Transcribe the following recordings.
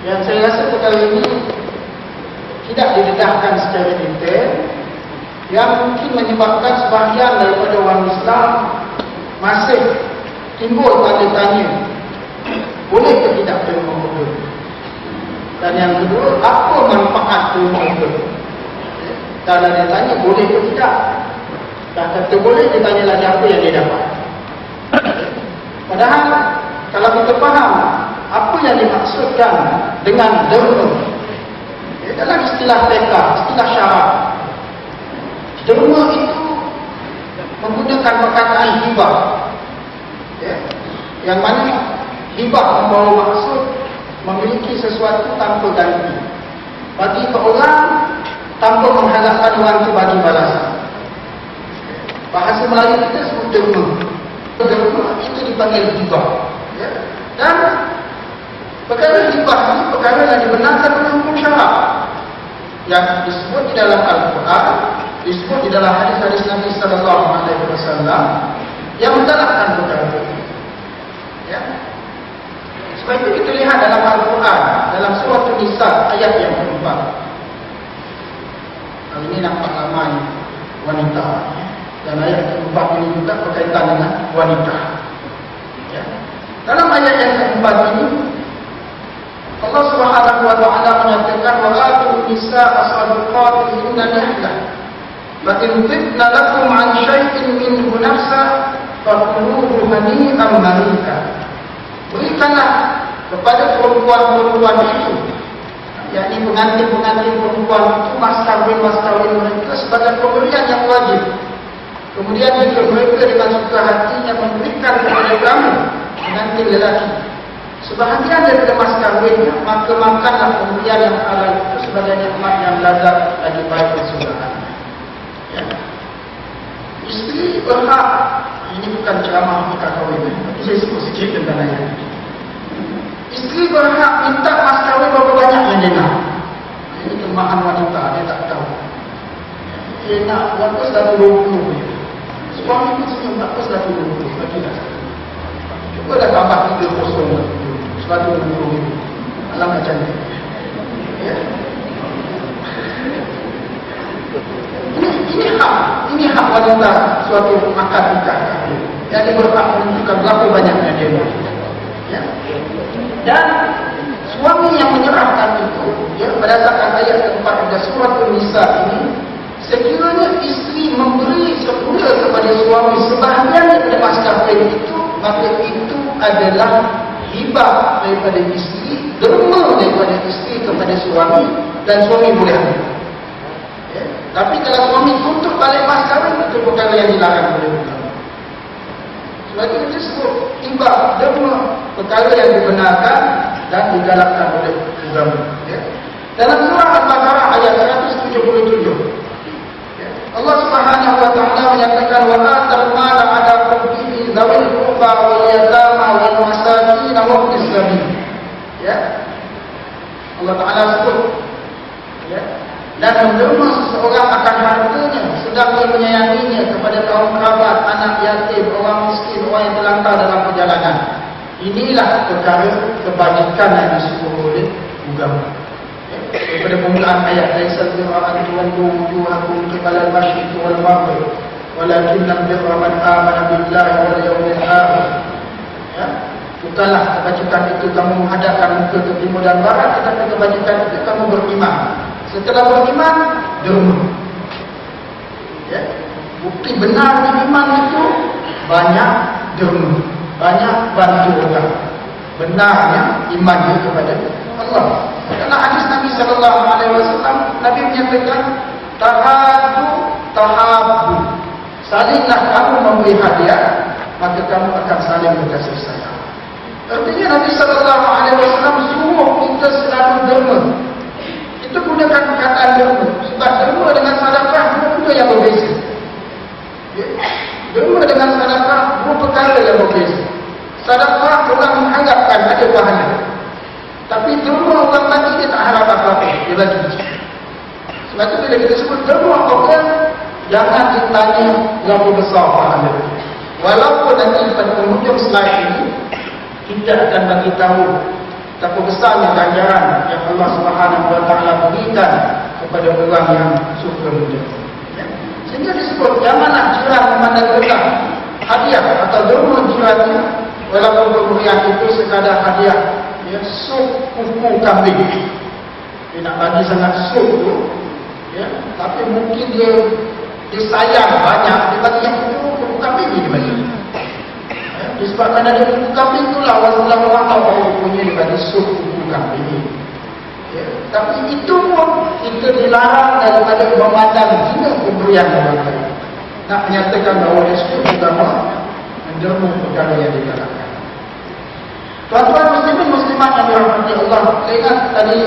Yang saya rasa perkara ini tidak didedahkan secara detail, yang mungkin menyebabkan sebahagian daripada orang Islam masih timbul tanda tanya, boleh ke tidak terima hudud? Dan yang kedua, apa manfaat terima hudud? Kalau dia tanya boleh ke tidak, dah kata boleh, dia tanya lagi apa yang dia dapat. Padahal kalau kita faham apa yang dimaksudkan dengan derma, dalam istilah fiqh, istilah syarak, derma itu menggunakan perkataan hibah, yang mana hibah membawa maksud memiliki sesuatu tanpa ganti, bagi ke orang tanpa mengharapkan orang itu bagi balasan. Bahasa Melayu kita sebut derma. Derma itu dipanggil hibah. Dan perkara hibah ini perkara yang dibenarkan oleh hukum syarak, yang disebut di dalam Al-Quran, disebut di dalam hadis-hadis Nabi sallallahu alaihi wasallam yang mengalahkan perkara ini. Ya. Sebab itu kita lihat dalam Al-Quran, dalam surah An-Nisa ayat yang keempat. Ini nampak ramai wanita, dan ayat keempat ini juga berkaitan dengan wanita. Ya. Dalam ayat yang keempat ini, Allah Subhanahu wa taala menyatakan wa atun nisaa sadaqatihinna nihlah fa in tibna lakum an syai'in minhu nafsa fakuluhu hani'an mari'a. Berikanlah kepada perempuan-perempuan itu, yakni pengantin-pengantin perempuan itu, mas kawin mereka sebagai pemberian yang wajib. Kemudian jika mereka dengan suka hatinya memberikan kepada kamu pengantin lelaki sebahagian daripada mas kawinnya, maka makanlah pemberian yang halal itu sebagai nikmat yang lazat lagi baik dan surga. Ya. Isteri berhak, ini bukan ceramah nikah kahwin, tapi saya sebut sikit tentang ayat ini. Isteri berhak minta mas kawin berapa banyak yang dia nak. Ini kelemahan wanita, dia tak tahu. Dia nak berapa 120. Suami pun senyum, berapa 120, bagi dah. Cuba dah tambah 30 120. Alam macam ni. Ya. Ini hak wanita suatu akad nikah. Yang dia berhak menentukan berapa banyaknya dia nak. Ya. Dan suami yang menyerahkan itu, ya, berdasarkan ayat keempat pada surah An-Nisa ini, sekiranya isteri memberi semula kepada suami sebahagian daripada mas kawin itu, maka itu adalah hibah daripada isteri, derma daripada isteri kepada suami, dan suami boleh ambil. Ya. Tapi kalau suami tuntut balik mas kawin, itu perkara yang dilarang oleh agama. Sebab itu disebut hibah, derma, perkara yang dibenarkan dan digalakkan oleh agama. Ya. Dalam surah Al-Baqarah ayat 177, Allah Subhanahu wa taala menyatakan wa atal mala ala hubbihi dzawil qurba wal yatama wal masakin wa ibnis sabil. Ya. Allah Taala sebut, ya, dan menerima seseorang akan hartanya sedang dia menyayanginya kepada kaum kerabat, anak yatim, orang miskin, orang yang terlantar dalam perjalanan. Inilah perkara kebajikan yang disuruh oleh agama. Daripada permulaan ayat laisal birra an tuwallu wujuhakum qibala al-masyriq wal maghrib walakinnal birra man amana billahi wal yawmil akhir. Ya, bukanlah kebajikan itu kamu menghadapkan muka ke timur dan barat, tetapi kebajikan itu kamu beriman. Setelah beriman, derma. Ya, bukti benarnya iman itu banyak derma, banyak bantu orang. Benarnya imannya kepada Allah. Dalam hadis Nabi sallallahu alaihi wasallam, Nabi menyatakan tahabbu. Salinglah kamu memberi hadiah, maka kamu akan saling berkasih sayang. Artinya Nabi sallallahu alaihi wasallam suruh kita selalu derma. Itu gunakan perkataan derma. Sebab derma dengan sedekah dua yang berbeza. Derma dengan sedekah dua perkara yang berbeza. Sedekah orang mengharapkan ada pahala. Tapi derma orang mati dia tak harap apa-apa, dia bagi. Sebab itu bila kita sebut derma orang, jangan ditanya berapa besar pahala. Walaupun nanti pada penghujung slide ini kita akan bagi tahu betapa besarnya ganjaran yang Allah Subhanahu wa taala berikan kepada orang yang suka menderma. Ya. Sehingga disebut janganlah jiran memandang rendah hadiah atau derma jirannya, walaupun pemberian itu sekadar hadiah, ya, sup kuku kambing. Dia nak bagi sangat sup tu, ya, tapi mungkin dia sayang banyak, dia bagi yang kuku kambing dia bagi. Disebabkan ada kuku kambing itulah orang tahu punya dia bagi sup kuku kambing. Ya. Tapi itu pun kita dilarang daripada memandang hina pemberian orang lain. Nak menyatakan bahawa Islam agama menderma perkara yang digalakkan. Tuan-tuan muslimin muslimat yang dirahmati Allah, saya ingat tadi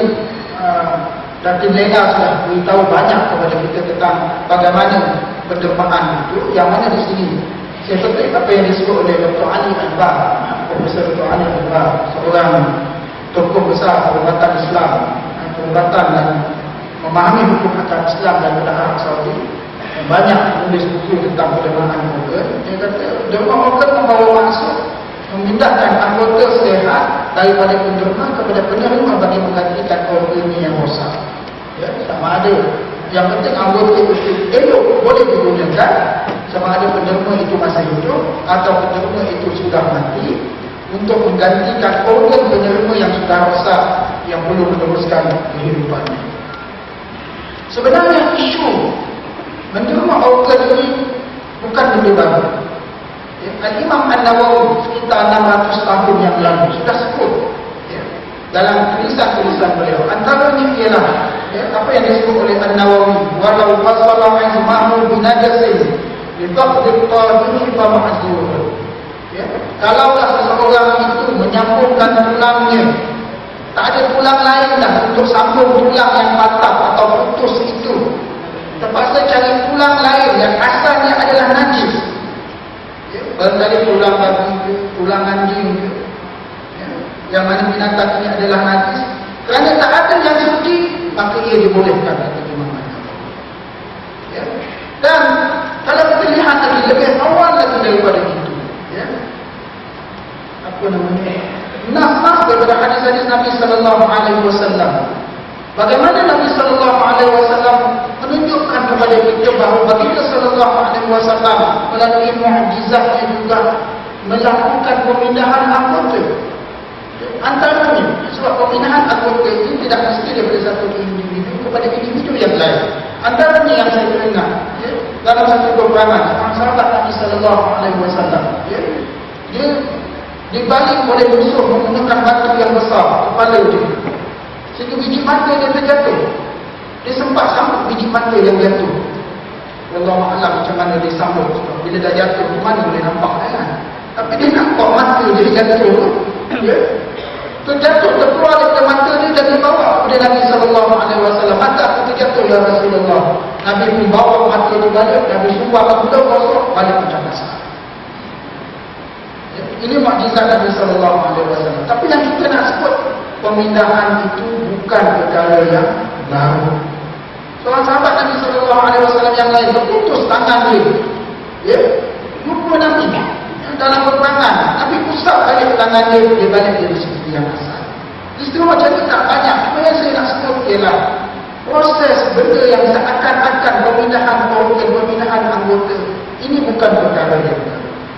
Datin Lena sudah beritahu banyak kepada kita tentang bagaimana pendermaan itu, yang mana di sini saya petik apa yang disebut oleh Dr. Ali Akbar, Profesor Dr. Ali Akbar, seorang tokoh besar perubatan Islam, perubatan dan memahami hukum akal Islam daripada Arab Saudi, yang banyak menulis buku tentang pendermaan organ. Dia kata derma organ membawa maksud memindahkan anggota sehat daripada penderma kepada penerima bagi menggantikan organnya yang rosak. Ya, sama ada yang penting anggota itu elok boleh digunakan, sama ada penerima itu masih hidup atau penerima itu sudah mati, untuk menggantikan organ penerima yang sudah rosak yang belum meneruskan kehidupannya. Sebenarnya isu menderma organ ini bukan benda baru. Imam An-Nawawi sekitar 600 tahun yang lalu sudah sebut, ya, dalam tulisan-tulisan beliau. Antaranya ialah, ya, apa yang disebut oleh An-Nawawi, walau fasala azmahu binajasin lidaqdil qadiri fa ma'zur. Ya, kalaulah seseorang itu menyambungkan tulangnya, tak ada tulang lain dah untuk sambung tulang yang patah atau putus itu, terpaksa cari tulang lain yang asalnya adalah najis. Barangkali tulang babi ke, tulang anjing ke, ya, yang mana binatang ini adalah najis, kerana tak ada yang suci, maka ia dibolehkan oleh Imam An-Nawawi. Ya. Dan kalau kita lihat lagi lebih awal lagi daripada itu, ya, apa namanya, nas daripada hadis-hadis Nabi Sallallahu Alaihi Wasallam. Bagaimana Nabi Sallallahu Alaihi Wasallam menunjukkan kepada kita bahawa baginda Sallallahu Alaihi Wasallam melalui mukjizatnya juga melakukan pemindahan anggota. Antaranya, sebab pemindahan anggota itu tidak mesti daripada satu individu kepada individu yang lain. Antaranya yang saya ingat, ya, dalam satu peperangan, seorang sahabat Nabi Sallallahu Alaihi Wasallam, ya, dia dibalik oleh musuh menggunakan batu yang besar kepala dia, sehingga biji mata dia terjatuh. Dia sempat sambut biji mata yang jatuh. Wallahu a'lam macam mana dia sambut. Bila dah jatuh, mana boleh nampak kan? Tapi dia nampak mata dia jatuh. Ya. Terjatuh, terkeluar daripada mata dia dan dibawa oleh Nabi Sallallahu Alaihi Wasallam. Mata aku terjatuh ya Rasulullah. Nabi pun bawa mata dia balik. Nabi sumpah gula kosong balik macam biasa. Ini mukjizat Nabi Sallallahu Alaihi Wasallam. Tapi yang kita nak sebut, pemindahan itu bukan perkara yang baru. Seorang sahabat Nabi Sallallahu Alaihi Wasallam yang lain berputus tangan dia, ya, lupa Nabi dalam peperangan. Nabi pusat balik tangan dia balik dari seperti yang asal. Istilah macam ini tak banyak. Cuma yang saya nak sebut ialah proses benda yang seakan-akan pemindahan organ, pemindahan anggota, ini bukan perkara yang baru.